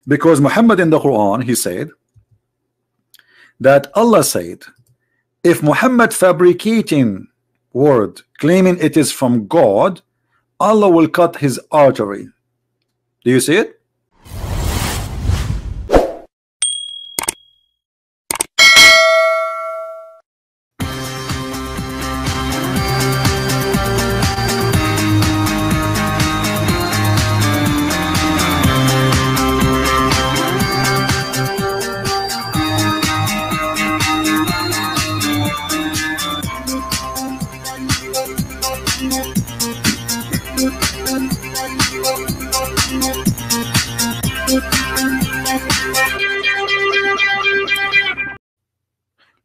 Because Muhammad in the Quran, he said that Allah said, if Muhammad fabricating word claiming it is from God, Allah will cut his artery. Do you see it?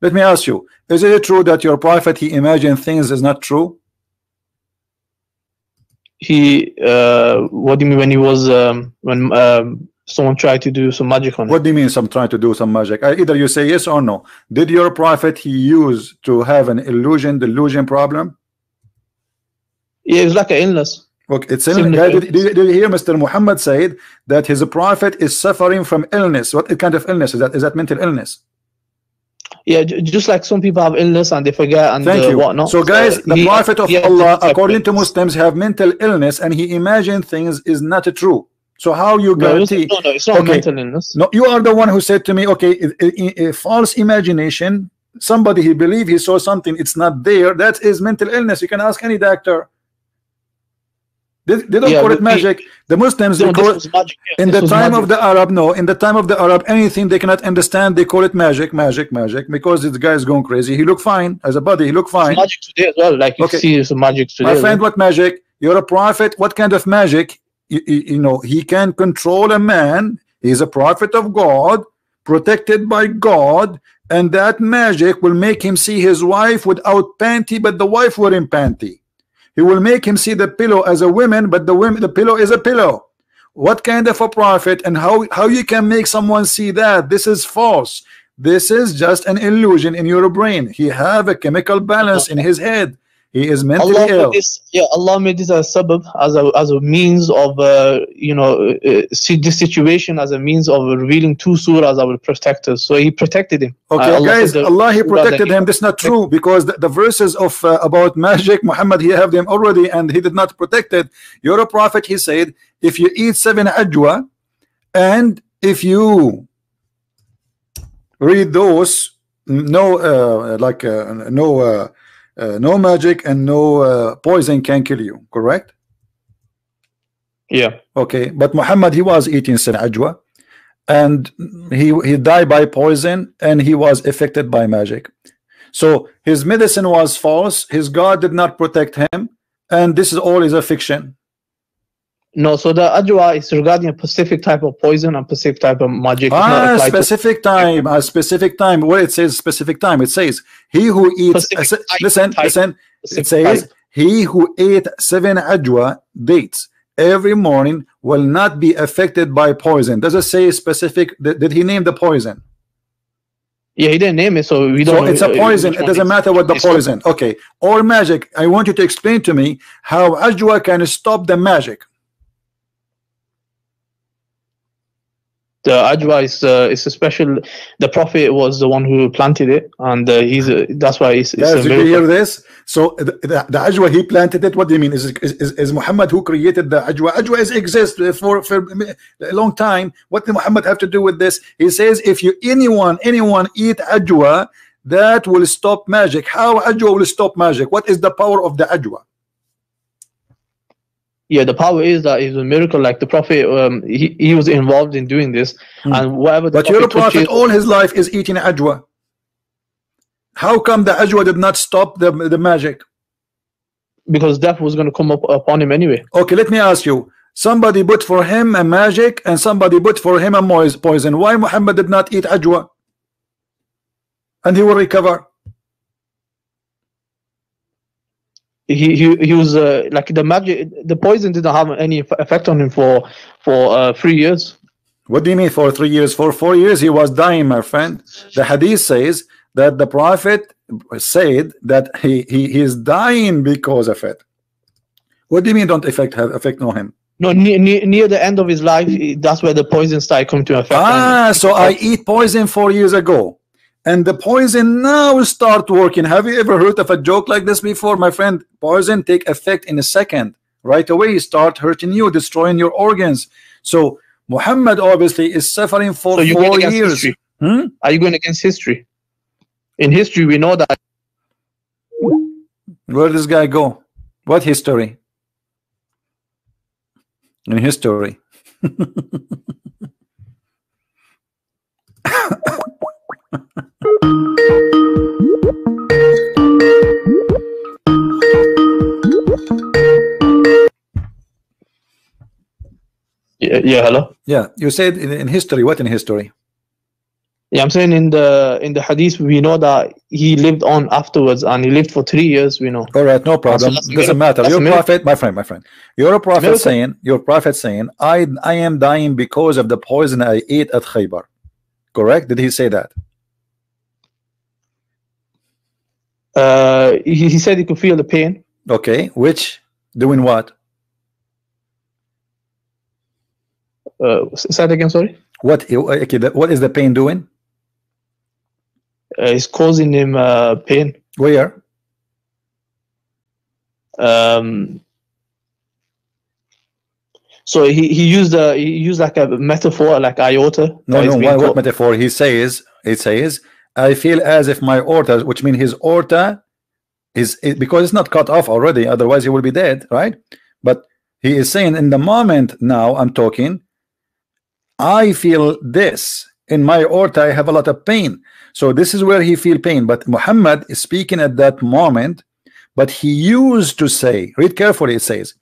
Let me ask you, is it true that your prophet, he imagined things is not true? He, what do you mean when he was, when someone tried to do some magic on him? What do you mean some trying to do some magic? Either you say yes or no. Did your prophet, he used to have an delusion problem? Yeah, it was like an illness. Okay, it's illness. Did you hear Mr. Muhammad said that his prophet is suffering from illness? What kind of illness is that? Is that mental illness? Yeah, just like some people have illness and they forget and whatnot. So guys, the prophet of Allah, according to Muslims, have mental illness and he imagined things is not true. So how you guarantee? No, it's not mental illness. No, you are the one who said to me, okay, a false imagination, somebody he believed he saw something, it's not there, that is mental illness. You can ask any doctor. They don't call it magic. The Muslims, they call it magic. In the time of the Arab, no, in the time of the Arab, anything they cannot understand, they call it magic, because this guy is going crazy. He look fine as a body, he look fine. It's magic today as well, like you see some magic today. My friend, what magic? You're a prophet. What kind of magic? You know, he can control a man. He's a prophet of God, protected by God, and that magic will make him see his wife without panty, but the wife wearing panty. He will make him see the pillow as a woman, but the pillow is a pillow. What kind of a prophet, and how you can make someone see that? This is false. This is just an illusion in your brain. He have a chemical balance in his head. He is mentally ill. Allah made this as sabab, as a means of see this situation as a means of revealing two surahs that will protect us. So he protected him. Okay, guys, Allah he protected him. This is not true, because the verses of about magic, Muhammad he have them already, and he did not protect it. You're a prophet. He said, if you eat 7 ajwa, and if you read those, no magic and no poison can kill you, correct? Yeah. Okay, but Muhammad, he was eating ajwa, and he died by poison, and he was affected by magic. So his medicine was false, his God did not protect him, and this is all is a fiction. No, so the ajwa is regarding a specific type of poison and specific type of magic. Specific time. Where it says specific time, it says he who eats. Listen. It says he who ate 7 ajwa dates every morning will not be affected by poison. Does it say specific? Did he name the poison? Yeah, he didn't name it, so we don't. So it's a poison. It doesn't matter what the poison. Okay, or magic. I want you to explain to me how ajwa can stop the magic. The ajwa is a special. The Prophet was the one who planted it, and that's why it's yes, you hear this? So the ajwa, he planted it. What do you mean? Is Muhammad who created the ajwa? Ajwa exists for a long time. What did Muhammad have to do with this? He says, if anyone eat ajwa, that will stop magic. How ajwa will stop magic? What is the power of the ajwa? Yeah, the power is that it's a miracle. Like the Prophet, he was involved in doing this, and whatever. But your Prophet, all his life is eating ajwa. How come the ajwa did not stop the magic? Because death was going to come upon him anyway. Okay, let me ask you. Somebody put for him a magic, and somebody put for him a poison. Why Muhammad did not eat ajwa? And he will recover. He was like the poison didn't have any effect on him for 3 years. What do you mean for 3 years? For 4 years he was dying, my friend. The hadith says that the Prophet said that he is dying because of it. What do you mean don't have effect on him? No, near the end of his life, that's where the poison started coming to effect. So I eat poison 4 years ago, and the poison now start working. Have you ever heard of a joke like this before, my friend? Poison take effect in a second. Right away, start hurting you, destroying your organs. So Muhammad obviously is suffering for 4 years. Are you going against history? In history, we know that. Where does this guy go? What history? In history. Yeah, hello. Yeah, you said in history. What in history? Yeah, I'm saying in the hadith we know that he lived on afterwards, and he lived for 3 years. We know. All right, no problem. Doesn't matter. Your prophet, my friend. Your prophet saying, I am dying because of the poison I ate at Khaybar. Correct? Did he say that? He said he could feel the pain. Okay, which doing what? Say that again. Sorry. What? Okay, what is the pain doing? It's causing him pain. Where? So he used like a metaphor, like aorta. No. What metaphor? It says, I feel as if my aorta, which means his aorta is because it's not cut off already. Otherwise, he will be dead, right? But he is saying, in the moment now I'm talking, I feel this in my aorta. I have a lot of pain. So this is where he feel pain. But Muhammad is speaking at that moment. But he used to say, read carefully, it says,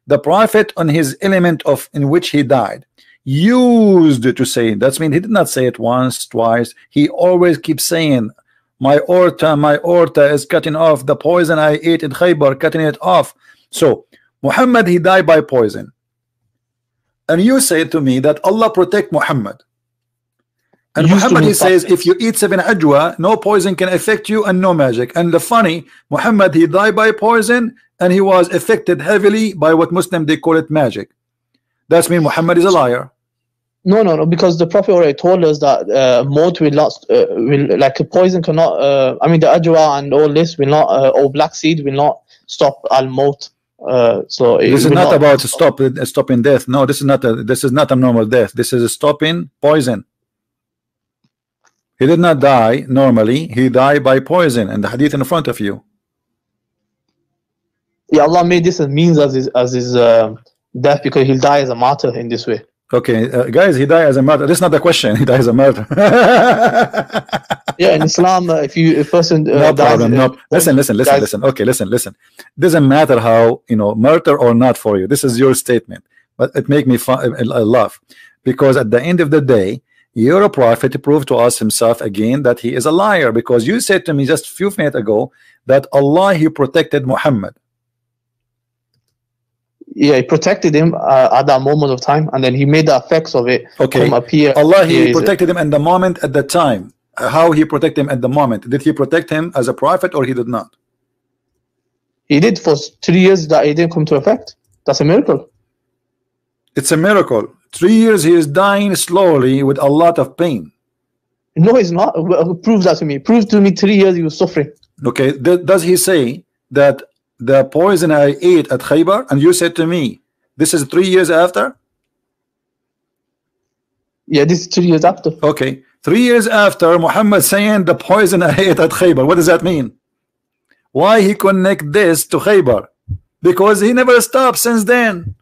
the prophet on his element of in which he died used to say, that's mean he did not say it once, twice. He always keeps saying, my aorta is cutting off. The poison I ate in Khaybar, cutting it off. So Muhammad, he died by poison. And you say to me that Allah protect Muhammad. And Muhammad, he says, if you eat 7 ajwa, no poison can affect you and no magic. And the funny, Muhammad, he died by poison, and he was affected heavily by what Muslim they call it magic. That's mean Muhammad is a liar. No, because the Prophet already told us that maut will not, like a poison cannot, I mean the ajwa and all this will not, or black seed will not stop al-maut. So this is not about stopping death. No, this is not a normal death. This is a stopping poison. He did not die normally. He died by poison, and the hadith in front of you. Yeah, Allah made this as means as his death, because he'll die as a martyr in this way. Okay, guys, he died as a martyr. This is not the question. He died as a martyr. Yeah, in Islam, if a person no dies, problem. No, listen. Okay, listen. Doesn't matter how martyr or not for you. This is your statement, but it make me laugh, because at the end of the day, your prophet proved to us himself again that he is a liar, because you said to me just a few minutes ago that Allah, he protected Muhammad. Yeah, he protected him at that moment of time, and then he made the effects of it come appear. Allah, he protected him at the moment, at the time. How he protected him at the moment? Did he protect him as a prophet, or he did not? He did for 3 years that it didn't come to effect. That's a miracle. It's a miracle. 3 years he is dying slowly with a lot of pain. No, he's not. Prove that to me. Prove to me 3 years he was suffering. Okay, does he say that the poison I ate at Khaybar, and you said to me, this is 3 years after? Yeah, this is 3 years after. Okay, 3 years after, Muhammad saying the poison I ate at Khaybar. What does that mean? Why he connect this to Khaybar? Because he never stopped since then.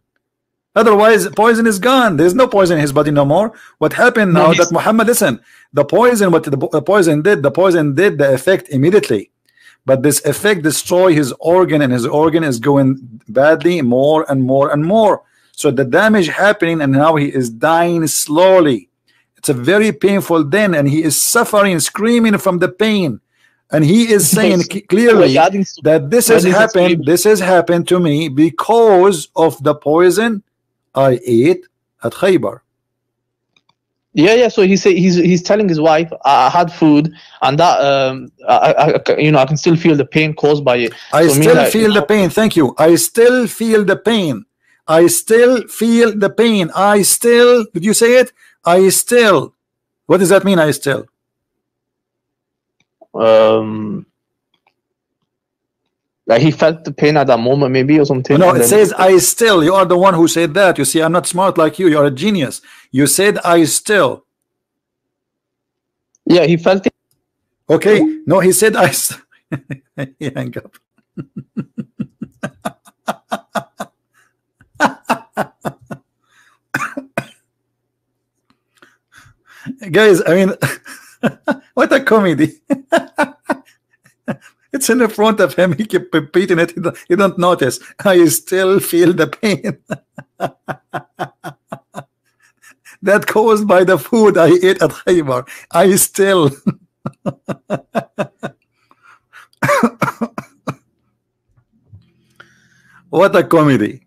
Otherwise, poison is gone. There's no poison in his body no more. What happened now that Muhammad, listen, the poison, what the poison did the effect immediately. But this effect destroy his organ, and his organ is going badly more and more and more. So the damage happening, and now he is dying slowly. It's a very painful then, and he is suffering, screaming from the pain. And he is saying clearly that this has happened to me because of the poison I ate at Khaybar. Yeah. So he's telling his wife, I had food, and that I can still feel the pain caused by it. I still feel the pain. Thank you. I still feel the pain. I still feel the pain. I still, did you say it? I still. What does that mean, I still? Like he felt the pain at that moment, maybe, or something. No, it says I still. You are the one who said that. You see, I'm not smart like you. You're a genius. You said I still. Yeah, he felt it. Okay. No, he said I. He hang up. Guys, I mean, what a comedy. It's in the front of him. He keep repeating it. He don't notice. I still feel the pain that caused by the food I ate at Khaybar. I still. What a comedy.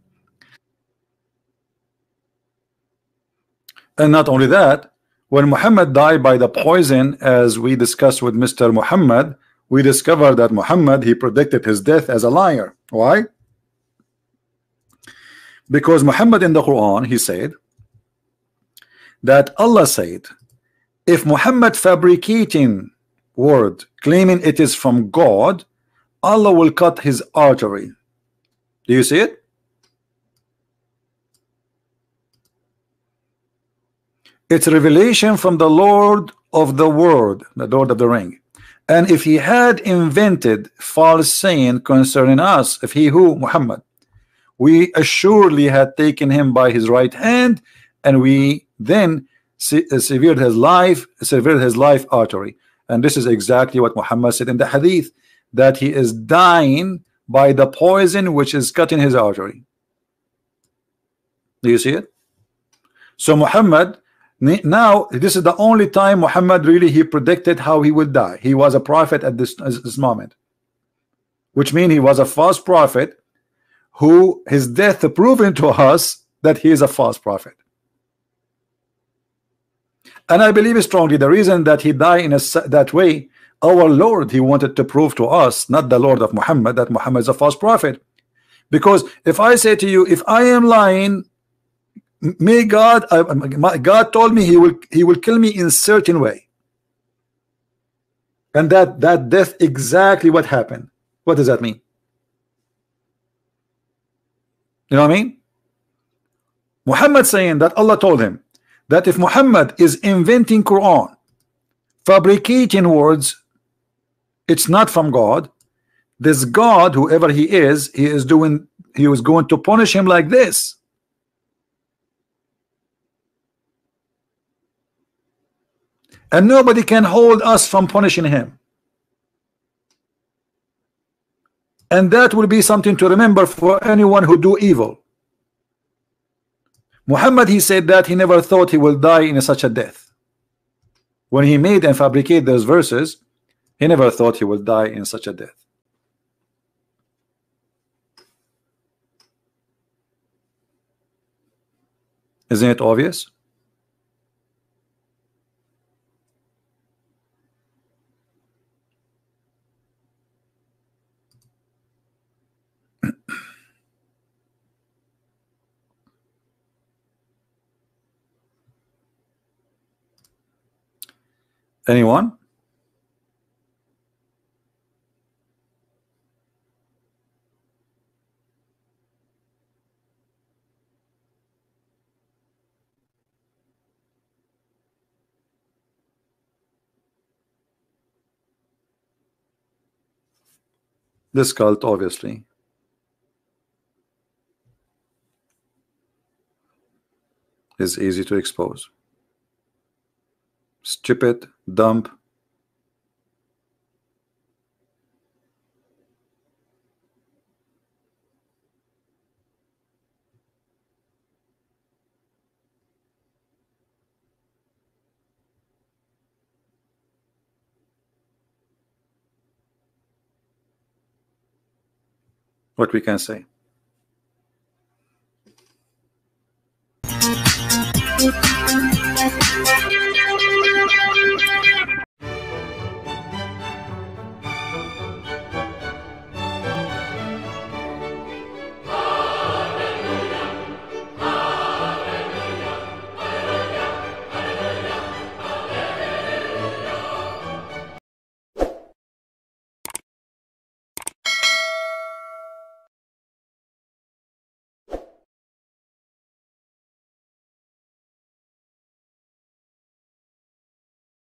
And not only that, when Muhammad died by the poison, as we discussed with Mr. Muhammad, we discovered that Muhammad, he predicted his death as a liar. Why? Because Muhammad in the Quran, he said that Allah said, if Muhammad fabricating word claiming it is from God, Allah will cut his artery. Do you see it? It's a revelation from the Lord of the World, the Lord of the Ring. And if he had invented false saying concerning us, if he who, Muhammad, we assuredly had taken him by his right hand, and we then severed his life artery. And this is exactly what Muhammad said in the hadith, that he is dying by the poison which is cutting his artery. Do you see it? So Muhammad, now this is the only time Muhammad really he predicted how he would die. He was a prophet at this moment, which means he was a false prophet who his death proven to us that he is a false prophet. And I believe strongly the reason that he died in that way, our Lord, he wanted to prove to us, not the Lord of Muhammad, that Muhammad is a false prophet. Because if I say to you, if I am lying, may God, God told me he will kill me in certain way, and that death exactly what happened. What does that mean? You know what I mean? Muhammad saying that Allah told him that if Muhammad is inventing Quran, fabricating words, it's not from God. This God, whoever he is was going to punish him like this. And nobody can hold us from punishing him. And that will be something to remember for anyone who do evil. Muhammad, he said that he never thought he will die in such a death. When he made and fabricated those verses, he never thought he will die in such a death. Isn't it obvious? Anyone? This cult obviously is easy to expose. Stupid, dumb. What we can say.